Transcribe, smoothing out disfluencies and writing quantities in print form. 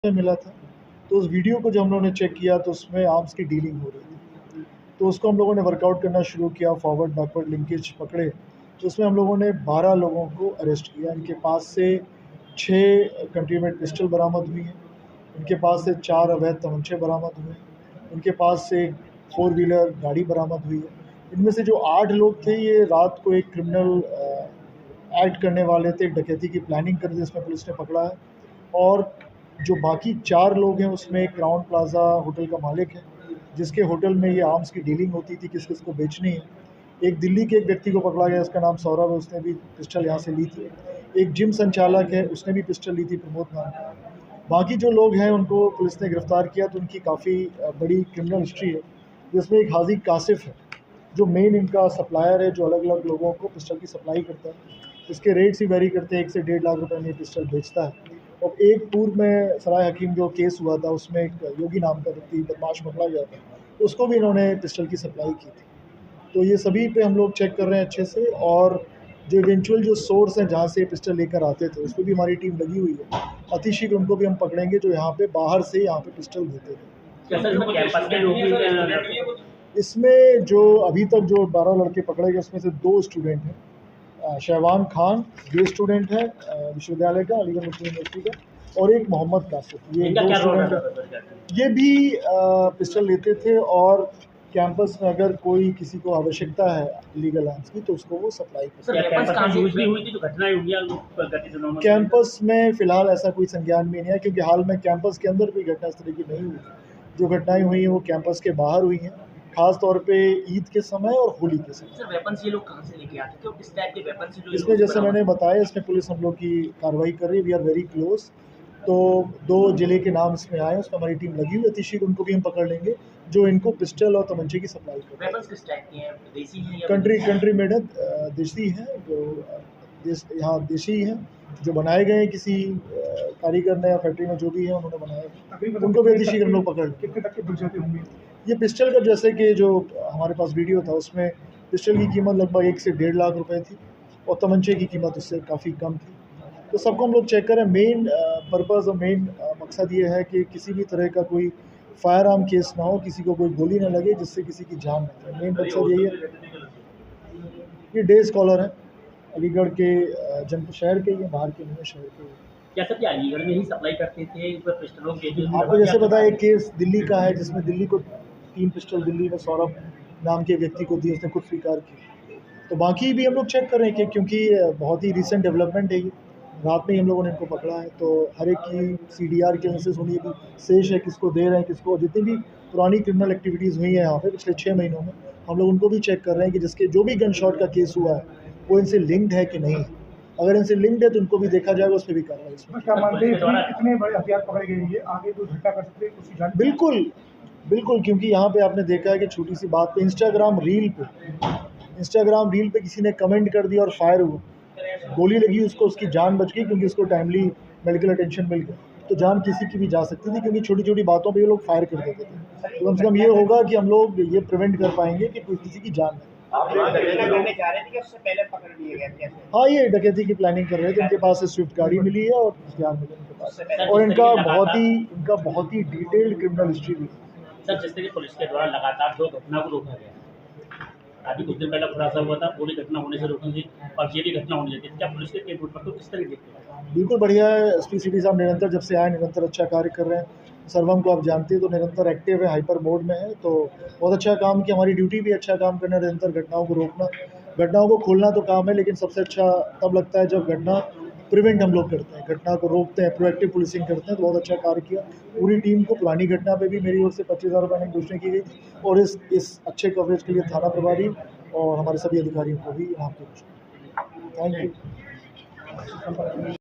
में मिला था। तो उस वीडियो को जब हम लोगों ने चेक किया तो उसमें आर्म्स की डीलिंग हो रही थी। तो उसको हम लोगों ने वर्कआउट करना शुरू किया, फॉरवर्ड बैकवर्ड लिंकेज पकड़े। तो उसमें हम लोगों ने 12 लोगों को अरेस्ट किया। इनके पास से 6 कंट्री मेड पिस्टल बरामद हुई हैं। इनके पास से 4 अवैध तमंचे बरामद हुए हैं। इनके पास से 4 व्हीलर गाड़ी बरामद हुई है। इनमें से जो 8 लोग थे ये रात को एक क्रिमिनल एक्ट करने वाले थे, डकैती की प्लानिंग कर दी, जिसमें पुलिस ने पकड़ा है। और जो बाकी 4 लोग हैं उसमें क्राउन प्लाजा होटल का मालिक है, जिसके होटल में ये आर्म्स की डीलिंग होती थी, किस किस को बेचनी है। एक दिल्ली के एक व्यक्ति को पकड़ा गया, उसका नाम सौरभ है, उसने भी पिस्टल यहाँ से ली थी। एक जिम संचालक है, उसने भी पिस्टल ली थी, प्रमोद नाम का। बाकी जो लोग हैं उनको पुलिस ने गिरफ्तार किया। तो उनकी काफ़ी बड़ी क्रिमिनल हिस्ट्री है, जिसमें एक हाजी कासिफ है जो मेन इनका सप्लायर है, जो अलग अलग लोगों को पिस्टल की सप्लाई करता है। इसके रेट्स ही वेरी करते हैं, 1 से 1.5 लाख रुपए में पिस्टल बेचता है। और एक पूर्व में सराय हकीम जो केस हुआ था उसमें एक योगी नाम का व्यक्ति बदमाश पकड़ा गया था, तो उसको भी इन्होंने पिस्टल की सप्लाई की थी। तो ये सभी पे हम लोग चेक कर रहे हैं अच्छे से। और जो इवेंचुअल जो सोर्स हैं जहाँ से पिस्टल लेकर आते थे उस पर भी हमारी टीम लगी हुई है। अति शीघ्र उनको भी हम पकड़ेंगे जो यहाँ पे बाहर से यहाँ पे पिस्टल देते थे। इसमें जो अभी तक जो 12 लड़के पकड़े गए उसमें से 2 स्टूडेंट हैं। शहवान खान ये स्टूडेंट है विश्वविद्यालय का, अलीगढ़ मुस्लिम यूनिवर्सिटी का, और एक मोहम्मद कासिफ, ये 2 स्टूडेंट है। ये भी पिस्टल लेते थे और कैंपस में अगर कोई किसी को आवश्यकता है लीगल आर्म्स की तो उसको वो सप्लाई करते हैं। कैंपस में फ़िलहाल ऐसा कोई संज्ञान में नहीं है, क्योंकि हाल में कैंपस के अंदर कोई घटना इस तरह की नहीं हुई। जो घटनाएं हुई हैं वो कैंपस के बाहर हुई हैं, खास तौर पे ईद के समय और होली के समय। सर वेपन्स ये लोग कहाँ से लेके आते थे, किस टाइप के वेपन्स से जो इसमें जैसे मैंने बताया, इसमें पुलिस हम लोग की कार्रवाई कर रही है, वी आर वेरी क्लोज। तो 2 जिले के नाम इसमें आए, उसमें हमारी टीम लगी हुई है। अतिशीघ्र उनको भी हम पकड़ लेंगे जो इनको पिस्टल और तमंचे की सप्लाई करते हैं। वेपन्स किस टाइप के हैं, देसी हैं या कंट्री मेड है, देसी है, जो यहाँ देसी है, जो बनाए गए हैं किसी कारीगर ने या फैक्ट्री में जो भी है उन्होंने बनाए, उनको भी अतिशीघ्र हम लोग पकड़ लेंगे। कितने तक के बिक जाते होंगे? ये पिस्टल का जैसे कि जो हमारे पास वीडियो था उसमें पिस्टल की कीमत लगभग 1 से 1.5 लाख रुपए थी और तमंचे की कीमत उससे काफ़ी कम थी। तो सबको हम लोग चेक करें। मेन पर्पज़ और मेन मकसद ये है कि किसी भी तरह का कोई फायर आर्म केस ना हो, किसी को कोई गोली ना लगे जिससे किसी की जान ना जाए। मेन मकसद यही है। ये डे स्कॉलर है, अलीगढ़ के जनपद शहर के, ये बाहर के नहीं है, शहर के। क्या सर क्या अलीगढ़ में ही सप्लाई करते थे पिस्टलों के? आपको जैसे पता है एक केस दिल्ली का है जिसमें दिल्ली को 3 पिस्टल दिल्ली में सौरभ नाम के व्यक्ति को दी, उसने खुद स्वीकार की। तो बाकी भी हम लोग चेक कर रहे हैं कि क्योंकि बहुत ही रिसेंट डेवलपमेंट है ये, रात में ही हम लोगों ने इनको पकड़ा है। तो हर एक की CDR की एनालिसिस होनी है कि शेष है, किसको दे रहे हैं, किसको। जितनी भी पुरानी क्रिमिनल एक्टिविटीज़ हुई हैं यहाँ पे पिछले 6 महीनों में, हम लोग उनको भी चेक कर रहे हैं कि जिसके जो भी गन शॉट का केस हुआ है वो इनसे लिंक्ड है कि नहीं। अगर इनसे लिंक्ड है तो उनको भी देखा जाएगा, उस पर भी कार्रवाई। क्या मानते हैं कि इतने बड़े हथियार पकड़े गए हैं, ये आगे कोई घटना कर सकते हैं, कुछ जान? बिल्कुल बिल्कुल, क्योंकि यहाँ पे आपने देखा है कि छोटी सी बात पे इंस्टाग्राम रील पे किसी ने कमेंट कर दिया और फायर हुआ, गोली लगी उसको, उसकी जान बच गई क्योंकि उसको टाइमली मेडिकल अटेंशन मिल गया। तो जान किसी की भी जा सकती थी, क्योंकि छोटी छोटी बातों पे ये लोग फायर कर देते थे। तो कम से कम ये होगा कि हम लोग ये प्रिवेंट कर पाएंगे कि कोई किसी की जान हाँ, ये डकैती की प्लानिंग कर रहे थे। इनके पास से स्विफ्ट गाड़ी मिली है और हथियार मिले इनके पास, और इनका बहुत ही डिटेल्ड क्रिमिनल हिस्ट्री भी है। सर जिस तरह पुलिस के द्वारा लगातार 2 घटना को रोका गया, अभी कुछ दिन पहले खुलासा हुआ था पूरी घटना होने से रोकने की, और ये भी घटना होनी चाहिए, क्या पुलिस के रूट पर तो किस तरह देखते हैं? बिल्कुल बढ़िया है। SP सिटी साहब निरंतर जब से आए निरंतर अच्छा कार्य कर रहे हैं। सर्वम को आप जानते हैं तो निरंतर एक्टिव है, हाइपर मोड में है। तो बहुत अच्छा काम किया। हमारी ड्यूटी भी अच्छा काम करना, निरंतर घटनाओं को रोकना, घटनाओं को खोलना तो काम है, लेकिन सबसे अच्छा तब लगता है जब घटना प्रिवेंट हम लोग करते हैं, घटना को रोकते हैं, प्रोएक्टिव पुलिसिंग करते हैं। तो बहुत अच्छा कार्य किया पूरी टीम को। पुरानी घटना पे भी मेरी ओर से 25,000 रुपये की घोषणा की गई थी, और इस अच्छे कवरेज के लिए थाना प्रभारी और हमारे सभी अधिकारियों को भी यहाँ पे थैंक यू।